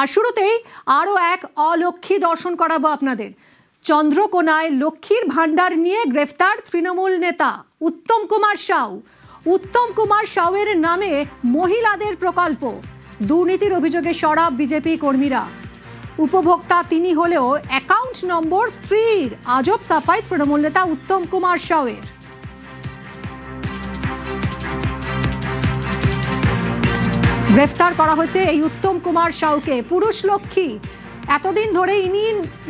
আর শুরুতেই আরও এক অলক্ষী দর্শন করাবো আপনাদের। চন্দ্রকোনায় লক্ষ্মীর ভাণ্ডার নিয়ে গ্রেফতার তৃণমূল নেতা উত্তম কুমার সাউ। উত্তম কুমার সাউয়ের নামে মহিলাদের প্রকল্প, দুর্নীতির অভিযোগে সরব বিজেপি কর্মীরা। উপভোক্তা তিনি হলেও অ্যাকাউন্ট নম্বর স্ত্রীর, আজব সাফাই তৃণমূল নেতা উত্তম কুমার সাউয়ের। গ্রেফতার করা হয়েছে এই উত্তম কুমার সাউকে। পুরুষ লক্ষ্মী, এতদিন ধরে ইনি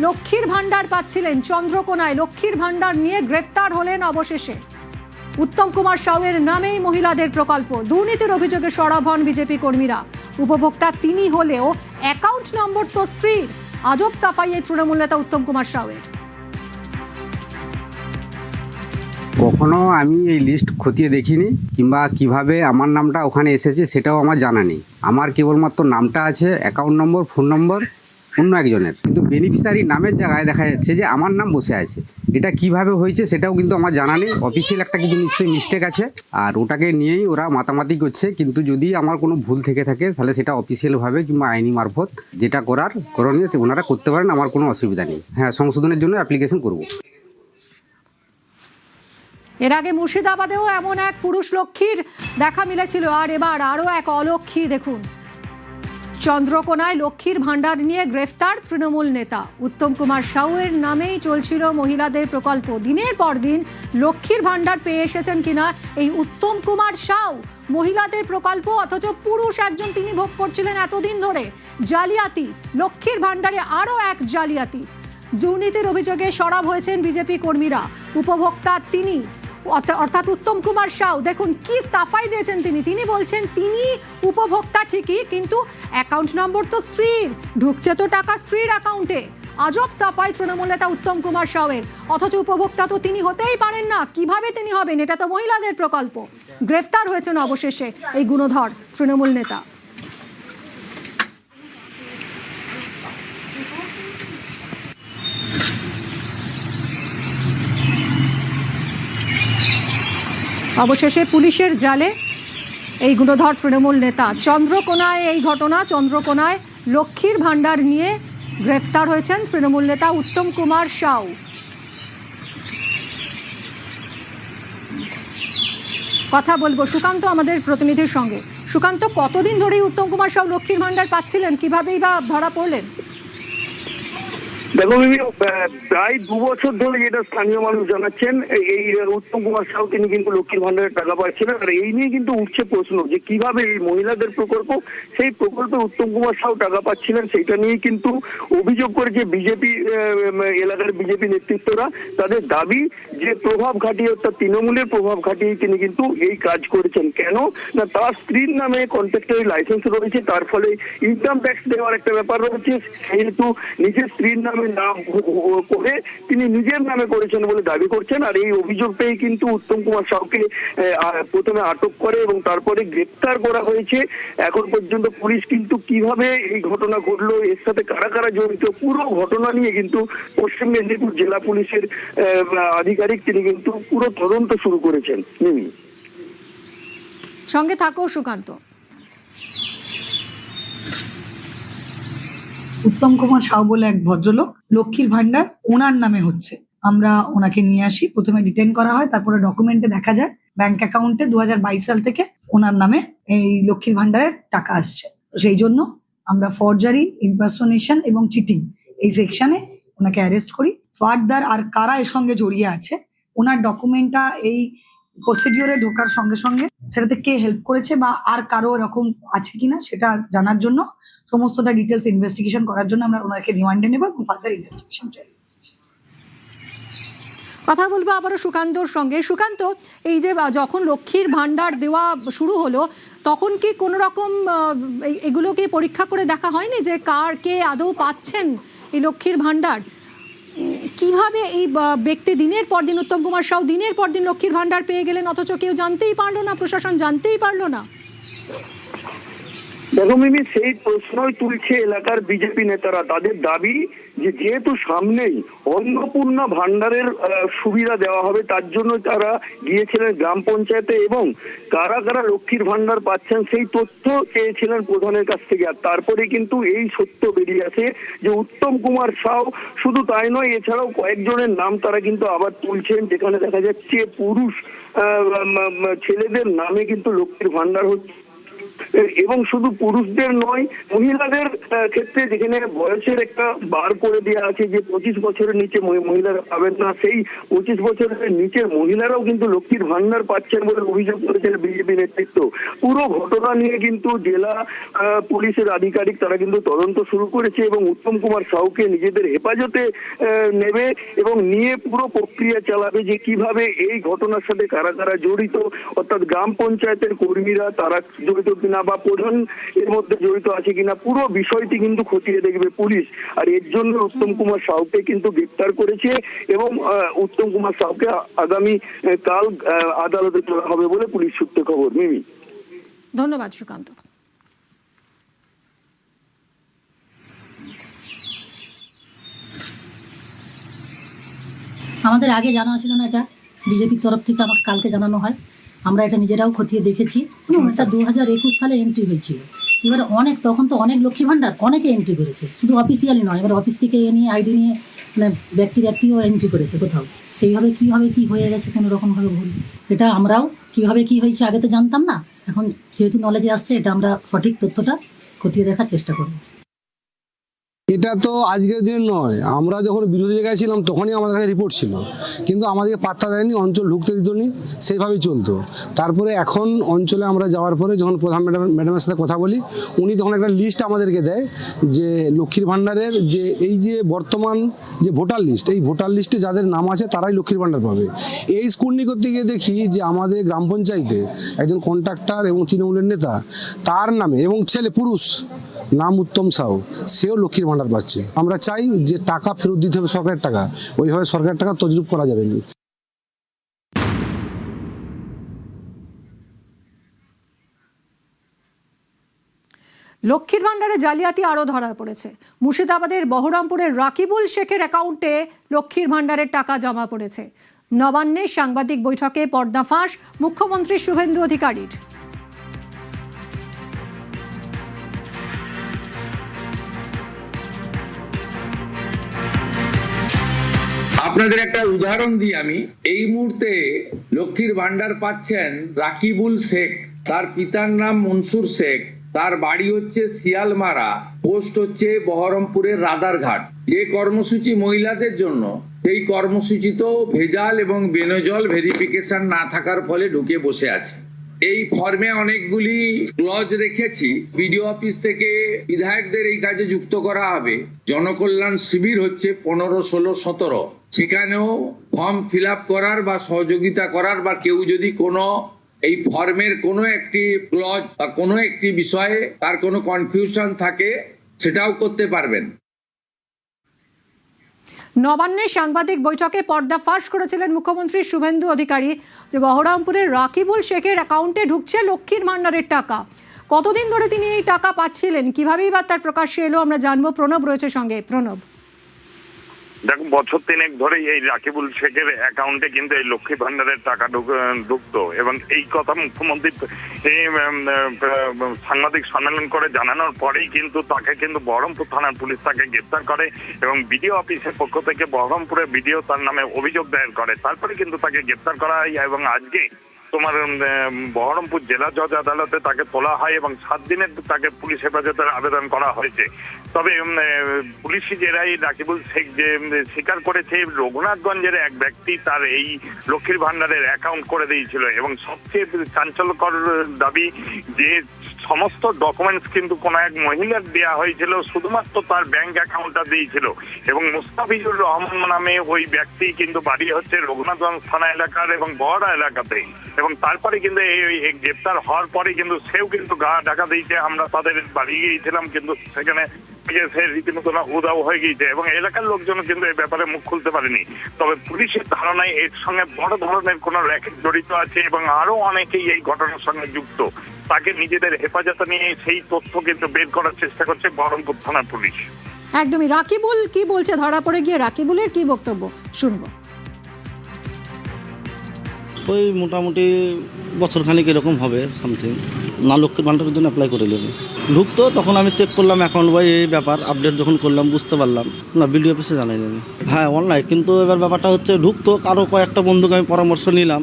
লক্ষ্মীর ভাণ্ডার পাচ্ছিলেন চন্দ্রকোনায়। লক্ষ্মীর ভাণ্ডার নিয়ে গ্রেফতার হলেন অবশেষে। উত্তম কুমার সাউয়ের নামেই মহিলাদের প্রকল্প, দুর্নীতির অভিযোগে সরব হন বিজেপি কর্মীরা। উপভোক্তা তিনি হলেও অ্যাকাউন্ট নম্বর তো স্ত্রীর, আজব সাফাই এই তৃণমূল নেতা উত্তম কুমার সাউয়ের। কখনো আমি এই লিস্ট খতিয়ে দেখিনি, কিংবা কিভাবে আমার নামটা ওখানে এসেছে সেটাও আমার জানা নেই। আমার কেবলমাত্র নামটা আছে, অ্যাকাউন্ট নম্বর, ফোন নম্বর অন্য একজনের, কিন্তু বেনিফিশিয়ারি নামের জায়গায় দেখা যাচ্ছে যে আমার নাম বসে আছে। এটা কিভাবে হয়েছে সেটাও কিন্তু আমার জানা নেই। অফিসিয়াল একটা কিছু নিশ্চয়ই মিস্টেক আছে, আর ওটাকে নিয়েই ওরা মাতামাতি করছে। কিন্তু যদি আমার কোনো ভুল থেকে থাকে তাহলে সেটা অফিসিয়ালভাবে কিংবা আইনি মারফত যেটা করণীয় সে ওনারা করতে পারেন, আমার কোনো অসুবিধা নেই। হ্যাঁ, সংশোধনের জন্য অ্যাপ্লিকেশন করব। এর আগে মুর্শিদাবাদেও এমন এক পুরুষ লক্ষ্মীর দেখা মিলেছিল, আর এবার আরও এক অলক্ষী দেখুন। চন্দ্রকোনায় লক্ষ্মীর ভাণ্ডার নিয়ে গ্রেফতার তৃণমূল নেতা উত্তম কুমার সাউয়ের নামেই চলছিল মহিলাদের প্রকল্প। দিনের পর দিন লক্ষ্মীর ভাণ্ডার পেয়ে এসেছেন কিনা এই উত্তম কুমার সাউ। মহিলাদের প্রকল্প, অথচ পুরুষ একজন তিনি ভোগ করছিলেন এতদিন ধরে। জালিয়াতি, লক্ষ্মীর ভাণ্ডারে আরও এক জালিয়াতি। দুর্নীতির অভিযোগে সরব হয়েছেন বিজেপি কর্মীরা। উপভোক্তা তিনি, অর্থাৎ উত্তম কুমার সাউ। দেখুন কি সাফাই দিয়েছেন তিনি বলছেন তিনি উপভোক্তা ঠিকই, কিন্তু অ্যাকাউন্ট নম্বর তো স্ত্রীর, ঢুকছে তো টাকা স্ত্রীর অ্যাকাউন্টে। আজব সাফাই তৃণমূল নেতা উত্তম কুমার সাউয়ের। অথচ উপভোক্তা তো তিনি হতেই পারেন না, কিভাবে তিনি হবেন? এটা তো মহিলাদের প্রকল্প। গ্রেফতার হয়েছেন অবশেষে এই গুণধর তৃণমূল নেতা। অবশেষে পুলিশের জালে এই গুণধর তৃণমূল নেতা। চন্দ্রকোনায় এই ঘটনা, চন্দ্রকোনায় লক্ষ্মীর ভাণ্ডার নিয়ে গ্রেফতার হয়েছেন তৃণমূল নেতা উত্তম কুমার সাউ। কথা বলবো সুকান্ত আমাদের প্রতিনিধির সঙ্গে। সুকান্ত, কতদিন ধরেই উত্তম কুমার সাউ লক্ষ্মীর ভাণ্ডার পাচ্ছিলেন? কিভাবেই বা ধরা পড়লেন? দেখো মিমি, প্রায় 2 বছর ধরে যেটা স্থানীয় মানুষ জানাচ্ছেন, এই উত্তম কুমার সাউ তিনি কিন্তু লক্ষ্মীর ভাণ্ডারের টাকা পাচ্ছিলেন। আর এই নিয়ে কিন্তু উঠছে প্রশ্ন যে কিভাবে এই মহিলাদের প্রকল্প, সেই প্রকল্পে উত্তম কুমার সাউ টাকা পাচ্ছিলেন, সেইটা নিয়ে কিন্তু অভিযোগ করেছে বিজেপি এলাকার বিজেপি নেতৃত্বরা। তাদের দাবি যে প্রভাব খাটিয়ে, অর্থাৎ তৃণমূলের প্রভাব খাটিয়ে তিনি কিন্তু এই কাজ করেছেন। কেন না, তার স্ত্রীর নামে কন্ট্রাক্টরি লাইসেন্স রয়েছে, তার ফলে ইনকাম ট্যাক্স দেওয়ার একটা ব্যাপার রয়েছে। সেহেতু নিজের স্ত্রীর নামে নাম করে তিনি নিজের নামে করেছেন বলে দাবি করছেন। আর এই অভিযোগ পেয়ে কিন্তু উত্তম কুমার সাউকে প্রথমে আটক করে এবং তারপরে গ্রেপ্তার করা হয়েছে। এখন পর্যন্ত পুলিশ কিন্তু কিভাবে এই ঘটনা ঘটলো, এর সাথে কারা কারা জড়িত, পুরো ঘটনা নিয়ে কিন্তু পশ্চিম মেদিনীপুর জেলা পুলিশের আধিকারিক তিনি কিন্তু পুরো তদন্ত শুরু করেছেন। মিমি, সঙ্গে থাকো সুকান্ত। উত্তম কুমার সাউ বলে এক ভদ্রলোক, লক্ষ্মীর ভাণ্ডার ওনার নামে হচ্ছে। আমরা ওনাকে নিয়ে আসি, প্রথমে ডিটেইন করা হয়, তারপরে ডকুমেন্টে দেখা যায় ব্যাংক অ্যাকাউন্টে 2022 সাল থেকে ওনার নামে এই লক্ষ্মীর ভাণ্ডারের টাকা আসছে। তো সেই জন্য আমরা ফরজারি, ইম্পারসোনেশন এবং চিটিং এই সেকশনে ওনাকে অ্যারেস্ট করি। ফার্দার আর কারা এর সঙ্গে জড়িয়ে আছে, ওনার ডকুমেন্টটা এই প্রসিডিওরে ঢোকার সঙ্গে সঙ্গে সেটাতে কে হেল্প করেছে বা আর কারো এরকম আছে কিনা সেটা জানার জন্য, সমস্তটা ডিটেলস ইনভেস্টিগেশন করার জন্য আমরা ওনাকে রিমান্ডে নেব এবং ফার্দার ইনভেস্টিগেশন চাই। কথা বলবো আবারও সুকান্তর সঙ্গে। সুকান্ত, এই যে যখন লক্ষ্মীর ভাণ্ডার দেওয়া শুরু হলো, তখন কি কোনো রকম এগুলোকে পরীক্ষা করে দেখা হয়নি যে কে আদৌ পাচ্ছেন এই লক্ষ্মীর ভাণ্ডার? কিভাবে এই ব্যক্তি দিনের পর দিন, উত্তম কুমার সাউ দিনের পর দিন লক্ষ্মীর ভাণ্ডার পেয়ে গেলেন, অথচ কেউ জানতেই পারলো না, প্রশাসন জানতেই পারলো না? দেখো মিমি, সেই প্রশ্নই তুলছে এলাকার বিজেপি নেতারা। তাদের দাবি যে যেহেতু সামনেই অন্নপূর্ণা ভান্ডারের সুবিধা দেওয়া হবে, তার জন্য তারা গিয়েছিলেন গ্রাম পঞ্চায়েতে এবং কারা কারা লক্ষ্মীর ভান্ডার পাচ্ছেন সেই তথ্য চেয়েছিলেন প্রধানের কাছ থেকে। আর তারপরে কিন্তু এই সত্য বেরিয়ে আসে যে উত্তম কুমার সাউ শুধু তাই নয়, এছাড়াও কয়েকজনের নাম তারা কিন্তু আবার তুলছেন, যেখানে দেখা যাচ্ছে পুরুষ ছেলেদের নামে কিন্তু লক্ষ্মীর ভান্ডার হচ্ছে। এবং শুধু পুরুষদের নয়, মহিলাদের ক্ষেত্রে যেখানে বয়সের একটা বার করে দেওয়া আছে যে 25 বছরের নিচে মহিলারা পাবেন না, সেই 25 বছরের নিচের মহিলারাও কিন্তু লক্ষ্মীর ভান্ডার পাচ্ছেন বলে অভিযোগ করেছেন বিজেপি নেতৃত্ব। পুরো ঘটনা নিয়ে কিন্তু জেলা পুলিশের আধিকারিক তারা কিন্তু তদন্ত শুরু করেছে এবং উত্তম কুমার সাউকে নিজেদের হেফাজতে নেবে এবং নিয়ে পুরো প্রক্রিয়া চালাবে যে কিভাবে এই ঘটনার সাথে কারা কারা জড়িত, অর্থাৎ গ্রাম পঞ্চায়েতের কর্মীরা তারা জড়িত কিনা বা প্রধান এর মধ্যে জড়িত আছে কিনা, পুরো বিষয়টি কিন্তু খতিয়ে দেখবে পুলিশ। আর এর জন্য উত্তম কুমার সাউকে কিন্তু গ্রেপ্তার করেছে এবং উত্তম কুমার সাউকে আগামী কাল আদালতে তোলা হবে বলে পুলিশ সূত্রে খবর। মিমি, ধন্যবাদ সুকান্ত। আমাদের আগে জানা ছিল না, এটা বিজেপির তরফ থেকে আমাকে কালকে জানানো হয়। আমরা এটা নিজেরাও খতিয়ে দেখেছি। এটা 2021 সালে এন্ট্রি হয়েছিল। এবারে তখন তো অনেক লক্ষ্মী ভান্ডার অনেকে এন্ট্রি করেছে, শুধু অফিসিয়ালি নয়, এবার অফিস থেকে এ নিয়ে আইডি নিয়ে ব্যক্তিও এন্ট্রি করেছে কোথাও। সেইভাবে কীভাবে কী হয়ে গেছে কোনো রকমভাবে ভুল, এটা আমরাও কীভাবে কী হয়েছে আগে তো জানতাম না, এখন যেহেতু নলেজে আসছে এটা আমরা সঠিক তথ্যটা খতিয়ে দেখার চেষ্টা করব। এটা তো আজকের দিন নয়, আমরা যখন বিরোধী জায়গায় ছিলাম তখনই আমাদের কাছে রিপোর্ট ছিল, কিন্তু আমাদেরকে পাত্তা দেয়নি, অঞ্চল ঢুকতে দিত নি, সেইভাবেই চলতো। তারপরে এখন অঞ্চলে আমরা যাওয়ার পরে যখন প্রধান ম্যাডামের সাথে কথা বলি, উনি তখন একটা লিস্ট আমাদেরকে দেয় যে লক্ষ্মীর ভাণ্ডারের যে এই যে বর্তমান যে ভোটার লিস্ট, এই ভোটার লিস্টে যাদের নাম আছে তারাই লক্ষ্মীর ভাণ্ডার পাবে। এই স্কুটনি করতে গিয়ে দেখি যে আমাদের গ্রাম পঞ্চায়েতে একজন কন্ট্রাক্টর এবং তৃণমূলের নেতা, তার নামে এবং ছেলে পুরুষ নাম উত্তম সাউ, সেও লক্ষ্মীর ভাণ্ডার পাচ্ছে। আমরা চাই যে টাকা ফেরত দিতে হবে সরকারের টাকা, ওইভাবে সরকারের টাকা তজরুপ করা যাবে না। লক্ষ্মীর ভান্ডারে জালিয়াতি আরও ধরা পড়েছে। মুর্শিদাবাদের বহরমপুরের রাকিবুল শেখের অ্যাকাউন্টে লক্ষ্মীর ভান্ডারের টাকা জমা পড়েছে। নবান্নে সাংবাদিক বৈঠকে পর্দাফাঁস মুখ্যমন্ত্রী শুভেন্দু অধিকারীর। আপনাদের একটা উদাহরণ দিই আমি। এই মুহূর্তে লক্ষ্মীর ভান্ডার পাচ্ছেন রাকিবুল শেখ, তার পিতার নাম মনসুর শেখ, তার বাড়ি হচ্ছে শিয়ালমারা, পোস্ট হচ্ছে বহরমপুরের রাদারঘাট। যে কর্মসূচি মহিলাদের জন্য, সেই কর্মসূচি তো ভেজাল এবং বেনজল ভেরিফিকেশন না থাকার ফলে ঢুকে বসে আছে। এই ফর্মে অনেকগুলি ক্লজ রেখেছি। বিডিও অফিস থেকে বিধায়কদের এই কাজে যুক্ত করা হবে। জনকল্যাণ শিবির হচ্ছে 15, 16, 17, সেখানেও ফর্ম ফিল আপ করার বা সহযোগিতা করার বা কেউ যদি কোনো এই ফর্মের কোনো একটি ক্লজ বা কোনো একটি বিষয়ে তার কোনো কনফিউশন থাকে, সেটাও করতে পারবেন। নবান্নে সাংবাদিক বৈঠকে পর্দাফাঁস করেছিলেন মুখ্যমন্ত্রী শুভেন্দু অধিকারী যে বহরমপুরের রাকিবুল শেখের অ্যাকাউন্টে ঢুকছে লক্ষ্মীর ভান্ডারের টাকা। কতদিন ধরে তিনি এই টাকা পাচ্ছিলেন, কিভাবেই বা তার প্রকাশ্যে এলো, আমরা জানবো। প্রণব রয়েছে সঙ্গে। প্রণব, দেখো, বছর 3 ধরে এই রাকিবুল শেখের অ্যাকাউন্টে কিন্তু এই লক্ষ্মী ভান্ডারের টাকা ঢুকতো এবং এই কথা মুখ্যমন্ত্রী সাংবাদিক সম্মেলন করে জানানোর পরেই কিন্তু তাকে কিন্তু বহরমপুর থানার পুলিশ তাকে গ্রেপ্তার করে এবং বিডিও অফিসের পক্ষ থেকে বহরমপুরের বিডিও তার নামে অভিযোগ দায়ের করে। তারপরে কিন্তু তাকে গ্রেপ্তার করা হয় এবং আজকে তোমার বহরমপুর জেলা জজ আদালতে তাকে তোলা হয় এবং 7 দিনের তাকে পুলিশ হেফাজতের আবেদন করা হয়েছে। তবে পুলিশি জেরায় রাকিবুল শেখ যে স্বীকার করেছে রঘুনাথগঞ্জের এক ব্যক্তি তার এই লক্ষ্মীর ভান্ডারের অ্যাকাউন্ট করে দিয়েছিল এবং সবচেয়ে চাঞ্চল্যকর দাবি যে সমস্ত ডকুমেন্টস কিন্তু কোনো এক মহিলার দেওয়া হয়েছিল, শুধুমাত্র তার ব্যাংক অ্যাকাউন্টটা দিয়েছিল এবং মুস্তাফিজুর রহমান নামে ওই ব্যক্তি কিন্তু বাড়ি হচ্ছে রঘুনাথগঞ্জ থানা এলাকার এবং বহরা এলাকাতে। এবং তারপরে কিন্তু এই গ্রেপ্তার হওয়ার পরে কিন্তু সেও কিন্তু গা ঢাকা দিয়েছে। আমরা তাদের বাড়ি গিয়েছিলাম, কিন্তু সেখানে থেকে সে রীতিমতো উদাও হয়ে গিয়েছে এবং এলাকার লোকজন কিন্তু এই ব্যাপারে মুখ খুলতে পারেনি। তবে পুলিশের ধারণায় এর সঙ্গে বড় ধরনের কোনো র্যাকেট জড়িত আছে এবং আরো অনেকেই এই ঘটনার সঙ্গে যুক্ত। তাকে নিজেদের হেফাজতে নিয়ে সেই তথ্য কিন্তু বের করার চেষ্টা করছে বহরমপুর থানার পুলিশ। একদমই। রাকিবুল কি বলছে ধরা পড়ে গিয়ে, রাকিবুলের কি বক্তব্য শুনবো। ওই মোটামুটি বছরখানিক এরকম হবে সামথিং, না লক্ষ্মীর ভান্ডারের জন্য অ্যাপ্লাই করে নেবে। ঢুকতো তখন আমি চেক করলাম অ্যাকাউন্ট বই, এই ব্যাপার আপডেট যখন করলাম বুঝতে পারলাম না, বিডিও অফিসে জানাই দেবে। হ্যাঁ অনলাইন, কিন্তু এবার ব্যাপারটা হচ্ছে ঢুকতো, আরও কয়েকটা বন্ধুকে আমি পরামর্শ নিলাম,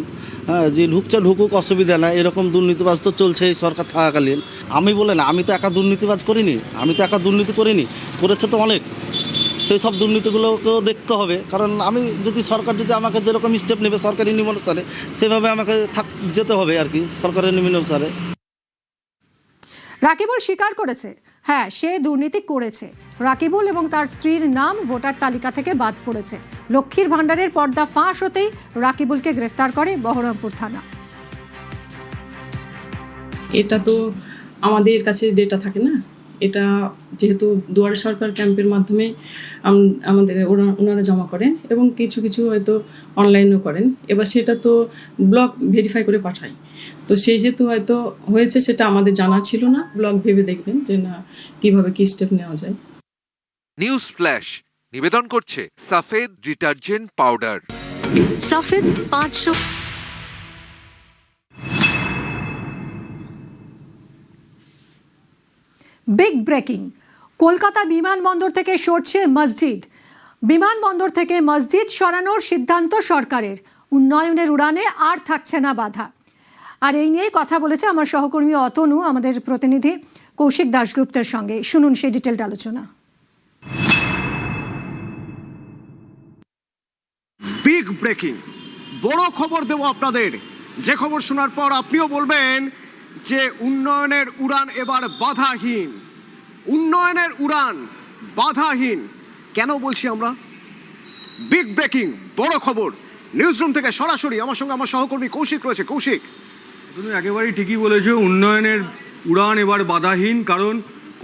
হ্যাঁ যে ঢুকছে ঢুকুক, অসুবিধা নাই, এরকম দুর্নীতিবাজ তো চলছে এই সরকার থাকাকালীন। আমি বলে না, আমি তো একা দুর্নীতিবাজ করিনি, করেছে তো অনেক। সেই সব দুর্নীতিগুলোকেও দেখতে হবে, কারণ আমি যদি সরকার যদি আমাকে যেরকম স্টেপ নেবে সরকারি নিয়ম অনুসারে, সেভাবে আমাকে যেতে হবে আর কি, সরকারের নিয়ম অনুসারে। রাকিবুল স্বীকার করেছে, হ্যাঁ সে দুর্নীতি করেছে। রাকিবুল এবং তার স্ত্রীর নাম ভোটার তালিকা থেকে বাদ পড়েছে। লক্ষ্মীর ভান্ডারের পর্দা ফাঁস হতেই রাকিবুলকে গ্রেফতার করে বহরমপুর থানা। এটা তো আমাদের কাছে ডেটা থাকে না, এটা যেহেতু দুয়ারে সরকার ক্যাম্পের মাধ্যমে আমাদের ওনারা জমা করেন এবং কিছু কিছু হয়তো অনলাইনও করেন। এবার সেটা তো ব্লক ভেরিফাই করে পাঠায়, তো সেই হেতু হয়তো হয়েছে, সেটা আমাদের জানা ছিল না। ব্লক ভেবে দেখবেন যে না কিভাবে কি স্টেপ নেওয়া যায়। নিউজ ফ্ল্যাশ নিবেদন করছে Safed detergent powder. Safed 500। Big breaking, Kolkata বিমানবন্দর থেকে সরছে মসজিদ। বিমানবন্দর থেকে মসজিদ সরানোর সিদ্ধান্ত সরকারের। উন্নয়নের উড়ানে আর থাকছে না বাধা। আর এই নিয়েই কথা বলেছে আমার সহকর্মী অতনু আমাদের প্রতিনিধি কৌশিক দাশগুপ্তের সঙ্গে। শুনুন সেই ডিটেলড আলোচনা। বিগ ব্রেকিং, বড় খবর দেব আপনাদের, যে খবর শোনার পর আপনিও বলবেন যে উন্নয়নের উড়ান এবার বাধাহীন। উন্নয়নের উড়ান বাধাহীন কেন বলছি আমরা? বিগ ব্রেকিং, বড় খবর। নিউজ রুম থেকে সরাসরি আমার সঙ্গে আমার সহকর্মী কৌশিক রয়েছে। কৌশিক, তুমি একেবারেই ঠিকই বলেছো, উন্নয়নের উড়ান এবার বাধাহীন। কারণ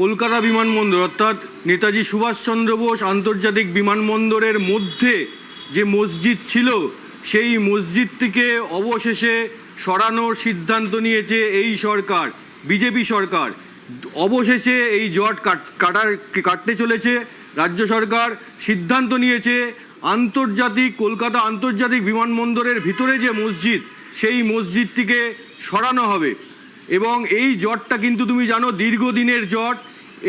কলকাতা বিমানবন্দর অর্থাৎ নেতাজি সুভাষচন্দ্র বোস আন্তর্জাতিক বিমানবন্দরের মধ্যে যে মসজিদ ছিল, সেই মসজিদটিকে অবশেষে সরানোর সিদ্ধান্ত নিয়েছে এই সরকার, বিজেপি সরকার। অবশেষে এই জট কাটতে চলেছে। রাজ্য সরকার সিদ্ধান্ত নিয়েছে কলকাতা আন্তর্জাতিক বিমানবন্দরের ভিতরে যে মসজিদ, সেই মসজিদটিকে সরানো হবে। এবং এই জটটা কিন্তু তুমি জানো দীর্ঘদিনের জট।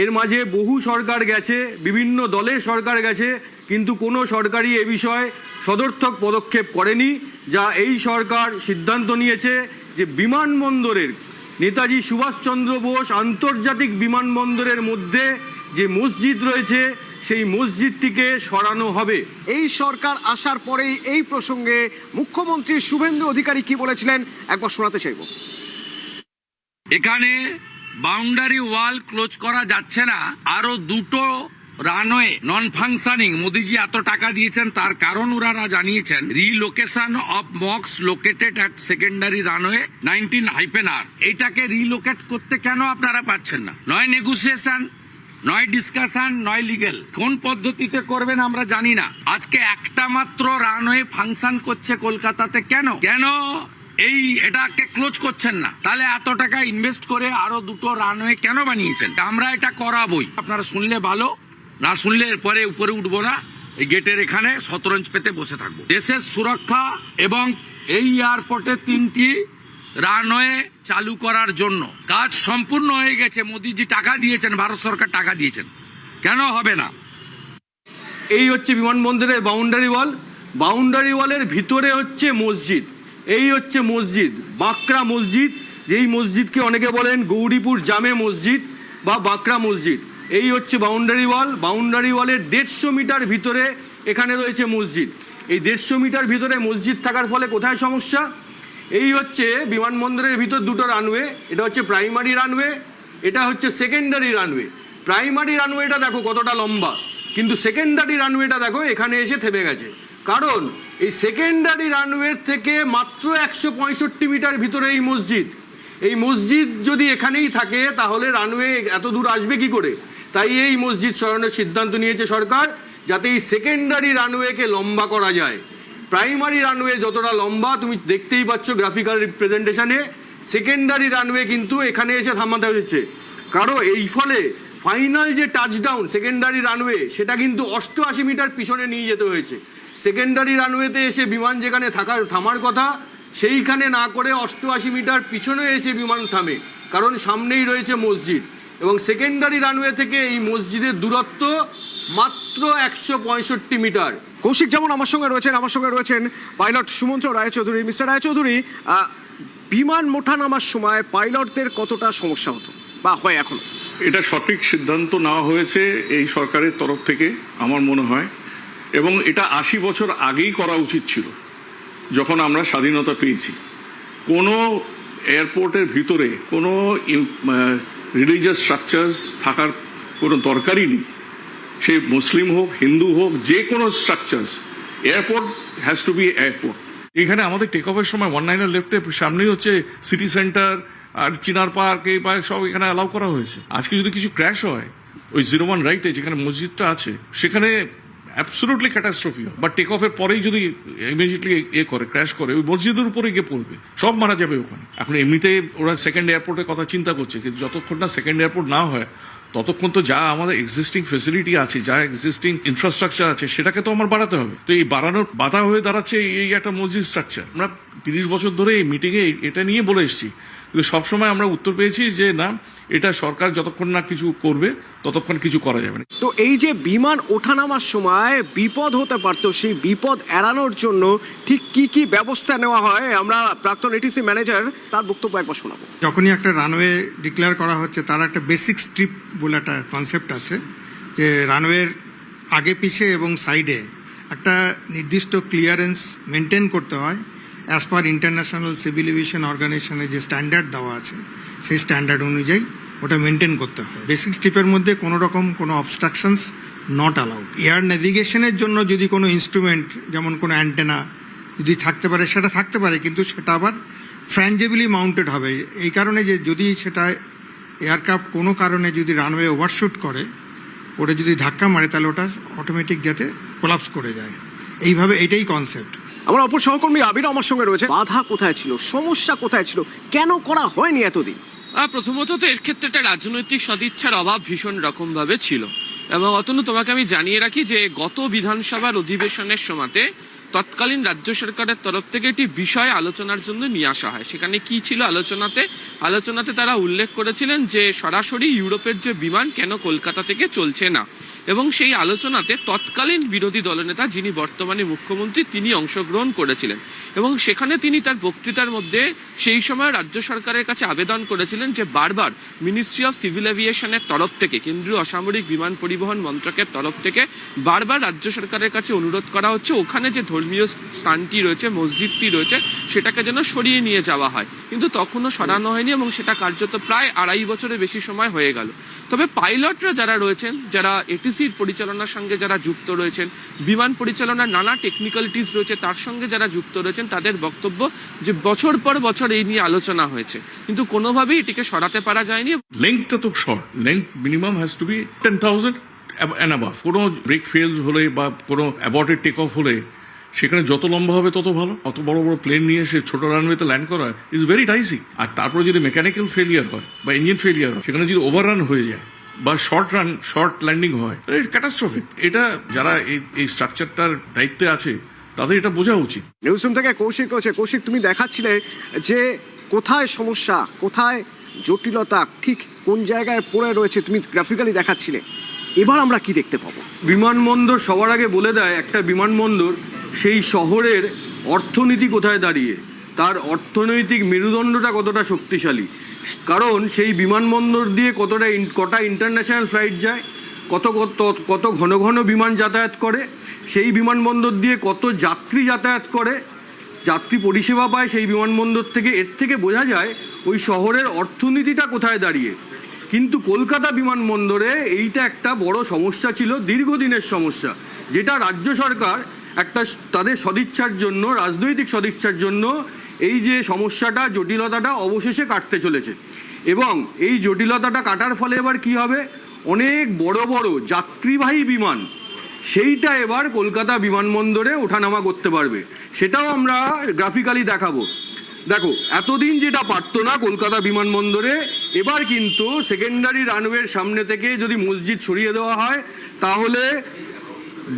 এর মাঝে বহু সরকার গেছে, বিভিন্ন দলের সরকার গেছে, কিন্তু কোনো সরকারই এ বিষয়ে সদর্থক পদক্ষেপ করেনি। যা এই সরকার সিদ্ধান্ত নিয়েছে যে বিমানবন্দরের নেতাজি সুভাষচন্দ্র বোস আন্তর্জাতিক বিমানবন্দরের মধ্যে যে মসজিদ রয়েছে, সেই মসজিদটিকে সরানো হবে। এই সরকার আসার পরেই এই প্রসঙ্গে মুখ্যমন্ত্রী শুভেন্দু অধিকারী কি বলেছিলেন একবার শোনাতে চাইব। এখানে বাউন্ডারি ওয়াল ক্লোজ করা যাচ্ছে না, আরো দুটো রানওয়ে নন ফাংশনিং। মোদিজি এত টাকা দিয়েছেন, তার কারণ ওনারা জানিয়েছেন রিলোকেশন অফ মক্স located at secondary runway 19-R। এটাকে রিলোকেট করতে কেন আপনারা পাচ্ছেন না? নয় নেগোসিয়েশন, নয় ডিসকাশন, নয় লিগেল। কোন পদ্ধতিতে করবেন আমরা জানি না। আজকে একটা মাত্র রানওয়ে ফাংশন করছে কলকাতাতে, কেন এটাকে ক্লোজ করছেন না? তাহলে এত টাকা ইনভেস্ট করে আরো দুটো রানওয়ে কেন বানিয়েছেন? আমরা এটা করাবই, আপনারা শুনলে ভালো, না শুনলে এরপরে উপরে উঠবো না। এই গেটের এখানে শতরঞ্জ পেতে বসে থাকবো। দেশের সুরক্ষা এবং এই এয়ারপোর্টে 3টি রানওয়ে চালু করার জন্য কাজ সম্পূর্ণ হয়ে গেছে। মোদিজি টাকা দিয়েছেন, ভারত সরকার টাকা দিয়েছেন, কেন হবে না? এই হচ্ছে বিমানবন্দরের বাউন্ডারি ওয়াল। বাউন্ডারি ওয়ালের ভিতরে হচ্ছে মসজিদ। এই হচ্ছে মসজিদ, বাঁকড়া মসজিদ, যেই মসজিদকে অনেকে বলেন গৌরীপুর জামে মসজিদ বা বাঁকড়া মসজিদ। এই হচ্ছে বাউন্ডারি ওয়াল। বাউন্ডারি ওয়ালের 150 মিটার ভিতরে এখানে রয়েছে মসজিদ। এই 150 মিটার ভিতরে মসজিদ থাকার ফলে কোথায় সমস্যা? এই হচ্ছে বিমানবন্দরের ভিতর দুটো রানওয়ে, এটা হচ্ছে প্রাইমারি রানওয়ে, এটা হচ্ছে সেকেন্ডারি রানওয়ে। প্রাইমারি রানওয়েটা দেখো কতটা লম্বা, কিন্তু সেকেন্ডারি রানওয়েটা দেখো এখানে এসে থেমে গেছে। কারণ এই সেকেন্ডারি রানওয়ে থেকে মাত্র 165 মিটার ভিতরে এই মসজিদ। এই মসজিদ যদি এখানেই থাকে তাহলে রানওয়ে এত দূর আসবে কি করে? তাই এই মসজিদ সরানোর সিদ্ধান্ত নিয়েছে সরকার, যাতে এই সেকেন্ডারি রানওয়েকে লম্বা করা যায়। প্রাইমারি রানওয়ে যতটা লম্বা তুমি দেখতেই পাচ্ছ গ্রাফিক্যাল রিপ্রেজেন্টেশনে, সেকেন্ডারি রানওয়ে কিন্তু এখানে এসে থামাতে হচ্ছে। কারণ এই ফলে ফাইনাল যে টাচডাউন সেকেন্ডারি রানওয়ে সেটা কিন্তু 88 মিটার পিছনে নিয়ে যেতে হয়েছে। সেকেন্ডারি রানওয়েতে এসে বিমান যেখানে থামার কথা সেইখানে না করে 88 মিটার পিছনে এসে বিমান থামে, কারণ সামনেই রয়েছে মসজিদ এবং সেকেন্ডারি রানওয়ে থেকে এই মসজিদের দূরত্ব মাত্র 165 মিটার। কৌশিক যেমন আমার সঙ্গে রয়েছেন পাইলট সুমন্ত রায়চৌধুরী। মিস্টার রায়চৌধুরী, বিমান ওঠানামার সময় পাইলটদের কতটা সমস্যা হতো বা হয় এখন? এটা সঠিক সিদ্ধান্ত নেওয়া হয়েছে এই সরকারের তরফ থেকে আমার মনে হয়, এবং এটা 80 বছর আগেই করা উচিত ছিল যখন আমরা স্বাধীনতা পেয়েছি। কোনো এয়ারপোর্টের ভিতরে কোনো রিলিজিয়াস স্ট্রাকচার্স থাকার কোনো দরকারই নেই, সে মুসলিম হোক হিন্দু হোক যে কোনো structures, airport has to be airport. এখানে আমাদের টেক অফের সময় 19 লেফটের সামনেই হচ্ছে সিটি সেন্টার আর চিনার পার্ক, এই পার্ক সব এখানে অ্যালাউ করা হয়েছে। আজকে যদি কিছু ক্র্যাশ হয় ওই 01 রাইটে যেখানে মসজিদটা আছে সেখানে অ্যাবসলিউটলি ক্যাটাস্ট্রফি হয়, বা টেক অফের পরেই যদি ইমিডিয়েটলি ক্র্যাশ করে ওই মসজিদের উপরে গিয়ে পড়বে, সব মারা যাবে ওখানে। এখন এমনিতে ওরা সেকেন্ড এয়ারপোর্টের কথা চিন্তা করছে, কিন্তু যতক্ষণ না সেকেন্ড এয়ারপোর্ট না হয় ততক্ষণ তো যা আমাদের এক্সিস্টিং ফেসিলিটি আছে, যা এক্সিস্টিং ইনফ্রাস্ট্রাকচার আছে সেটাকে তো আমার বাড়াতে হবে। তো এই বাড়ানোর বাধা হয়ে দাঁড়াচ্ছে এই একটা মসজিদ স্ট্রাকচার। আমরা 30 বছর ধরে এই মিটিংয়ে এটা নিয়ে বলে এসেছি, কিন্তু সবসময় আমরা উত্তর পেয়েছি যে না, এটা সরকার যতক্ষণ না কিছু করবে ততক্ষণ কিছু করা যাবে না। তো এই যে বিমান ওঠানামার সময় বিপদ হতে পারতো, সেই বিপদ এড়ানোর জন্য ঠিক কি কি ব্যবস্থা নেওয়া হয়, আমরা প্রাক্তন এটিসি ম্যানেজার তার বক্তব্য একবার শোনাবো। যখনই একটা রানওয়ে ডিক্লেয়ার করা হচ্ছে তার একটা বেসিক স্ট্রিপ বলে একটা কনসেপ্ট আছে, যে রানওয়ের আগে পিছে এবং সাইডে একটা নির্দিষ্ট ক্লিয়ারেন্স মেনটেন করতে হয় as per international civil aviation অর্গানাইজেশনের যে স্ট্যান্ডার্ড দেওয়া আছে সেই স্ট্যান্ডার্ড অনুযায়ী ওটা মেনটেন করতে হয়। বেসিক স্ট্রিপের মধ্যে কোনো রকম কোনো অবস্ট্রাকশনস নট অ্যালাউড। এয়ার নেভিগেশনের জন্য যদি কোনো ইনস্ট্রুমেন্ট যেমন কোনো অ্যান্টেনা যদি থাকতে পারে সেটা থাকতে পারে, কিন্তু সেটা আবার ফ্র্যাঞ্জেবলি মাউন্টেড হবে। এই কারণে যে যদি সেটা এয়ারক্রাফট কোনো কারণে যদি রানওয়ে ওভারশুট করে, ওটা যদি ধাক্কা মারে তাহলে ওটা অটোমেটিক যাতে কোলাপস করে যায়, এইভাবে এটাই কনসেপ্ট। আমার অপর সহকর্মী আবির আমার সঙ্গে রয়েছে। বাধা কোথায় ছিল, সমস্যা কোথায় ছিল, কেন করা হয়নি এতদিন? প্রথমত তো এর ক্ষেত্রে একটা রাজনৈতিক সদিচ্ছার অভাব ভীষণ রকম ভাবে ছিল, এবং অতনু তোমাকে আমি জানিয়ে রাখি যে গত বিধানসভার অধিবেশনের সময়তে তৎকালীন রাজ্য সরকারের তরফ থেকে একটি বিষয় আলোচনার জন্য নিয়ে আসা হয়। সেখানে কি ছিল আলোচনাতে তারা উল্লেখ করেছিলেন যে সরাসরি ইউরোপের যে বিমান কেন কলকাতা থেকে চলছে না, এবং সেই আলোচনাতে তৎকালীন বিরোধী দলনেতা যিনি বর্তমানে মুখ্যমন্ত্রী তিনি অংশগ্রহণ করেছিলেন, এবং সেখানে তিনি তার বক্তৃতার মধ্যে সেই সময় রাজ্য সরকারের কাছে আবেদন করেছিলেন যে বারবার মিনিস্ট্রি অফ সিভিল এভিয়েশনের তরফ থেকে, কেন্দ্রীয় অসামরিক বিমান পরিবহন মন্ত্রকের তরফ থেকে বারবার রাজ্য সরকারের কাছে অনুরোধ করা হচ্ছে ওখানে যে ধর্মীয় স্থানটি রয়েছে, মসজিদটি রয়েছে, সেটাকে যেন সরিয়ে নিয়ে যাওয়া হয়, কিন্তু তখনও সরানো হয়নি এবং সেটা কার্যত প্রায় 2.5 বছরের বেশি সময় হয়ে গেল। তবে পাইলটরা যারা রয়েছেন, যারা এটিসির পরিচালনার সঙ্গে যারা যুক্ত রয়েছেন, বিমান পরিচালনার নানা টেকনিক্যালিটিস রয়েছে তার সঙ্গে যারা যুক্ত রয়েছেন, তাদের বক্তব্য যে বছর পর বছর এই নিয়ে আলোচনা হয়েছে কিন্তু কোনোভাবেই এটিকে সরাতে পারা যায়নি। লেংথটা তো short, length minimum has to be 10,000 and above. কোনো ব্রেক ফেলস হলে বা কোনো অ্যাবর্টেড টেক অফ হলে সেখানে যত লম্বা হবে তত ভালো। অত বড় বড় প্লেন নিয়ে এসে ছোট রানওয়েতে ল্যান্ড করা ইজ ভেরি ডাইসি। আর তারপরে যদি মেকানিক্যাল ফেলিয়ার হয় বা ইঞ্জিন ফেলিয়ার হয়, সেখানে যদি ওভাররান হয়ে যায় বা শর্ট ল্যান্ডিং হয়, ক্যাটাস্ট্রফিক। এটা যারা এই স্ট্রাকচারটার দায়িত্বে আছে তাদের এটা বোঝা উচিত। নিউজরুম থেকে কৌশিক রয়েছে। কৌশিক, তুমি দেখাচ্ছিলে যে কোথায় সমস্যা, কোথায় জটিলতা, ঠিক কোন জায়গায় পড়ে রয়েছে, তুমি গ্রাফিক্যালি দেখাচ্ছিলে। এবার আমরা কি দেখতে পাবো? বিমানবন্দর সবার আগে বলে দেয় একটা বিমানবন্দর সেই শহরের অর্থনীতি কোথায় দাঁড়িয়ে, তার অর্থনৈতিক মেরুদণ্ডটা কতটা শক্তিশালী। কারণ সেই বিমানবন্দর দিয়ে কটা ইন্টারন্যাশনাল ফ্লাইট যায়, কত ঘন ঘন বিমান যাতায়াত করে, সেই বিমানবন্দর দিয়ে কত যাত্রী যাতায়াত করে, যাত্রী পরিষেবা পায় সেই বিমানবন্দর থেকে। এর থেকে বোঝা যায় ওই শহরের অর্থনীতিটা কোথায় দাঁড়িয়ে। কিন্তু কলকাতা বিমানবন্দরে এইটা একটা বড় সমস্যা ছিল, দীর্ঘদিনের সমস্যা, যেটা রাজ্য সরকার একটা তাদের সদিচ্ছার জন্য, রাজনৈতিক সদিচ্ছার জন্য এই যে সমস্যাটা, জটিলতাটা অবশেষে কাটতে চলেছে। এবং এই জটিলতাটা কাটার ফলে এবার কি হবে, অনেক বড় বড় যাত্রীবাহী বিমান সেইটা এবার কলকাতা বিমানবন্দরে ওঠানামা করতে পারবে। সেটাও আমরা গ্রাফিক্যালি দেখাবো। দেখো, এতদিন যেটা পারতো না কলকাতা বিমানবন্দরে, এবার কিন্তু সেকেন্ডারি রানওয়ের সামনে থেকে যদি মসজিদ সরিয়ে দেওয়া হয় তাহলে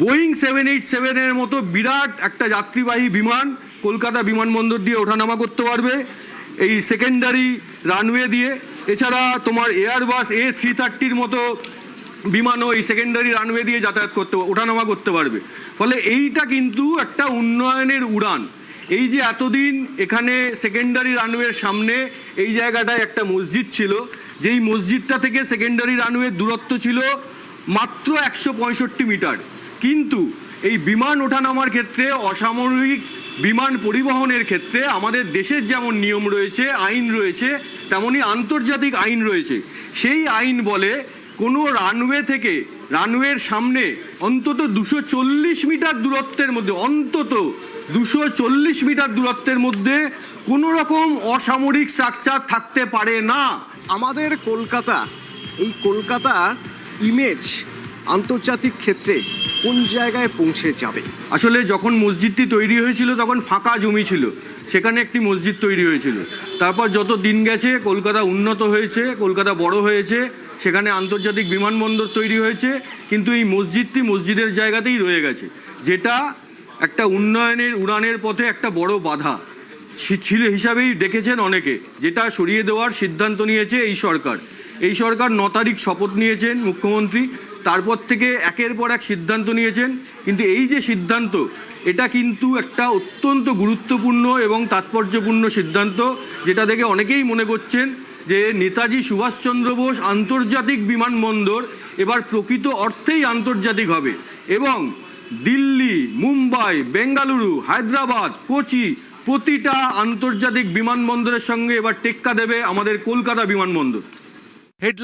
বোয়িং 787-এর মতো বিরাট একটা যাত্রীবাহী বিমান কলকাতা বিমানবন্দর দিয়ে ওঠানামা করতে পারবে এই সেকেন্ডারি রানওয়ে দিয়ে। এছাড়া তোমার এয়ারবাস A330-র মতো বিমানও এই সেকেন্ডারি রানওয়ে দিয়ে যাতায়াত করতে ওঠানামা করতে পারবে। ফলে এইটা কিন্তু একটা উন্নয়নের উড়ান। এই যে এতদিন এখানে সেকেন্ডারি রানওয়ের সামনে এই জায়গাটায় একটা মসজিদ ছিল, যেই মসজিদটা থেকে সেকেন্ডারি রানওয়ের দূরত্ব ছিল মাত্র 165 মিটার, কিন্তু এই বিমান ওঠানামার ক্ষেত্রে, অসামরিক বিমান পরিবহনের ক্ষেত্রে আমাদের দেশের যেমন নিয়ম রয়েছে, আইন রয়েছে, তেমনি আন্তর্জাতিক আইন রয়েছে। সেই আইন বলে কোনো রানওয়ে থেকে রানওয়ের সামনে অন্তত 240 মিটার দূরত্বের মধ্যে, অন্তত 240 মিটার দূরত্বের মধ্যে কোনো রকম অসামরিক স্ট্রাকচার থাকতে পারে না। আমাদের কলকাতা, এই কলকাতার ইমেজ আন্তর্জাতিক ক্ষেত্রে কোন জায়গায় পৌঁছে যাবে? আসলে যখন মসজিদটি তৈরি হয়েছিল তখন ফাঁকা জমি ছিল, সেখানে একটি মসজিদ তৈরি হয়েছিল। তারপর যত দিন গেছে কলকাতা উন্নত হয়েছে, কলকাতা বড় হয়েছে, সেখানে আন্তর্জাতিক বিমানবন্দর তৈরি হয়েছে, কিন্তু এই মসজিদটি মসজিদের জায়গাতেই রয়ে গেছে, যেটা একটা উন্নয়নের উড়ানের পথে একটা বড় বাধা ছিল হিসাবেই দেখেছেন অনেকে, যেটা সরিয়ে দেওয়ার সিদ্ধান্ত নিয়েছে এই সরকার। এই সরকার 9 তারিখ শপথ নিয়েছেন মুখ্যমন্ত্রী, তারপর থেকে একের পর এক সিদ্ধান্ত নিয়েছেন। কিন্তু এই যে সিদ্ধান্ত, এটা কিন্তু একটা অত্যন্ত গুরুত্বপূর্ণ এবং তাৎপর্যপূর্ণ সিদ্ধান্ত, যেটা দেখে অনেকেই মনে করছেন যে নেতাজি সুভাষচন্দ্র বোস আন্তর্জাতিক বিমানবন্দর এবার প্রকৃত অর্থেই আন্তর্জাতিক হবে এবং দিল্লি, মুম্বাই, বেঙ্গালুরু, হায়দ্রাবাদ, কোচি প্রতিটা আন্তর্জাতিক বিমানবন্দরের সঙ্গে এবার টেক্কা দেবে আমাদের কলকাতা বিমানবন্দর। হেডলাইন